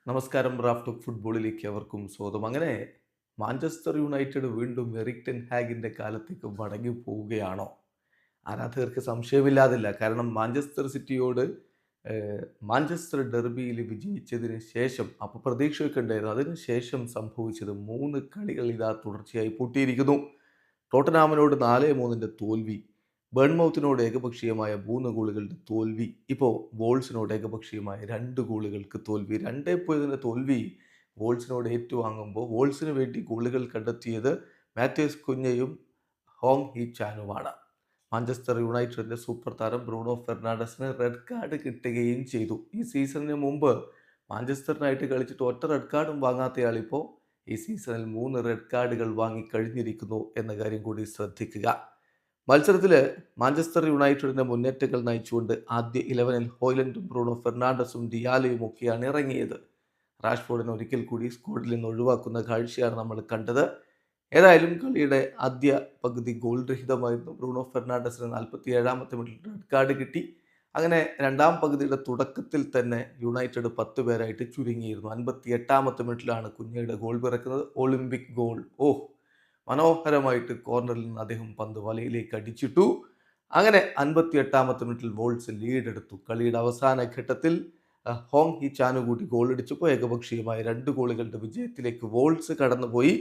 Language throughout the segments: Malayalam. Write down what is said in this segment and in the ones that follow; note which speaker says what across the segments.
Speaker 1: നമസ്കാരം. റാഫ്റ്റ് ഫുട്ബോളിലേക്ക് അവർക്കും സ്വാഗതം. അങ്ങനെ മാഞ്ചസ്റ്റർ യുണൈറ്റഡ് വീണ്ടും എറിക് ടെൻ ഹാഗിന്റെ കാലത്തേക്ക് മടങ്ങി പോവുകയാണോ? ആരാധകർക്ക് സംശയമില്ലാതില്ല. കാരണം മാഞ്ചസ്റ്റർ സിറ്റിയോട് മാഞ്ചസ്റ്റർ ഡെർബിയിൽ വിജയിച്ചതിന് ശേഷം അപ്പോൾ പ്രതീക്ഷയൊക്കെ ഉണ്ടായിരുന്നു. അതിന് ശേഷം സംഭവിച്ചത് 3 കളികൾ ഇതാ തുടർച്ചയായി പൂട്ടിയിരിക്കുന്നു. ടോട്ടനാമിനോട് 4-3 തോൽവി, ബേൺമൗത്തിനോട് ഏകപക്ഷീയമായ 3 ഗോളുകളുടെ തോൽവി, ഇപ്പോൾ വോൾസിനോട് ഏകപക്ഷീയമായ 2 ഗോളുകൾക്ക് തോൽവി. 2-0 തോൽവി വോൾസിനോട് ഏറ്റുവാങ്ങുമ്പോൾ വോൾസിന് വേണ്ടി ഗോളുകൾ കണ്ടെത്തിയത് മാത്യൂസ് കുഞ്ഞയും ഹോങ് ഹി ചാനുമാണ്. മാഞ്ചസ്റ്റർ യുണൈറ്റഡിന്റെ സൂപ്പർ താരം ബ്രൂണോ ഫെർണാണ്ടസിന് റെഡ് കാർഡ് കിട്ടുകയും ചെയ്തു. ഈ സീസണിന് മുമ്പ് മാഞ്ചസ്റ്ററിനായിട്ട് കളിച്ചിട്ട് ഒറ്റ റെഡ് കാർഡും വാങ്ങാത്തയാളിപ്പോൾ ഈ സീസണിൽ 3 റെഡ് കാർഡുകൾ വാങ്ങിക്കഴിഞ്ഞിരിക്കുന്നു എന്ന കാര്യം കൂടി ശ്രദ്ധിക്കുക. മത്സരത്തിൽ മാഞ്ചസ്റ്റർ യുണൈറ്റഡിന്റെ മുന്നേറ്റങ്ങൾ നയിച്ചുകൊണ്ട് ആദ്യ 11-ൽ ഹോയ്ലൻഡും ബ്രൂണോ ഫെർണാണ്ടസും ഡിയാലയും ഒക്കെയാണ് ഇറങ്ങിയത്. റാഷ്ഫോർഡിനെ ഒരിക്കൽ കൂടി സ്ക്വാഡിൽ നിന്ന് ഒഴിവാക്കുന്ന കാഴ്ചയാണ് നമ്മൾ കണ്ടത്. ഏതായാലും കളിയുടെ ആദ്യ പകുതി ഗോൾ രഹിതമായിരുന്നു. ബ്രൂണോ ഫെർണാണ്ടസിന് 47-ാമത്തെ മിനിറ്റിൽ റെഡ് കാർഡ് കിട്ടി. അങ്ങനെ രണ്ടാം പകുതിയുടെ തുടക്കത്തിൽ തന്നെ യുണൈറ്റഡ് 10 പേരായിട്ട് ചുരുങ്ങിയിരുന്നു. 58-ാമത്തെ മിനിറ്റിലാണ് കുഞ്ഞയുടെ ഗോൾ പിറക്കുന്നത്. Olympic goal. മനോഹരമായിട്ട് കോർണറിൽ നിന്ന് അദ്ദേഹം പന്ത് വലയിലേക്ക് അടിച്ചിട്ടു. അങ്ങനെ 58-ാമത്തെ മിനിറ്റിൽ വോൾസ് ലീഡ് എടുത്തു. കളിയുടെ അവസാന ഘട്ടത്തിൽ ഹോങ് ഹി ചാനു കൂടി ഗോളടിച്ചപ്പോൾ ഏകപക്ഷീയമായ 2 ഗോളുകളുടെ വിജയത്തിലേക്ക് വോൾസ് കടന്നുപോയി.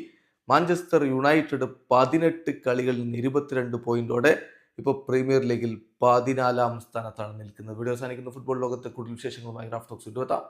Speaker 1: മാഞ്ചസ്റ്റർ യുണൈറ്റഡ് 18 കളികളിൽ നിന്ന് 22 പോയിന്റോടെ ഇപ്പോൾ പ്രീമിയർ ലീഗിൽ 14-ാം സ്ഥാനത്താണ് നിൽക്കുന്നത്. വീഡിയോ അവസാനിക്കുന്ന ഫുട്ബോൾ ലോകത്തെ കൂടുതൽ വിശേഷങ്ങളുമായി റാഫ് ടോക്സ് എത്താം.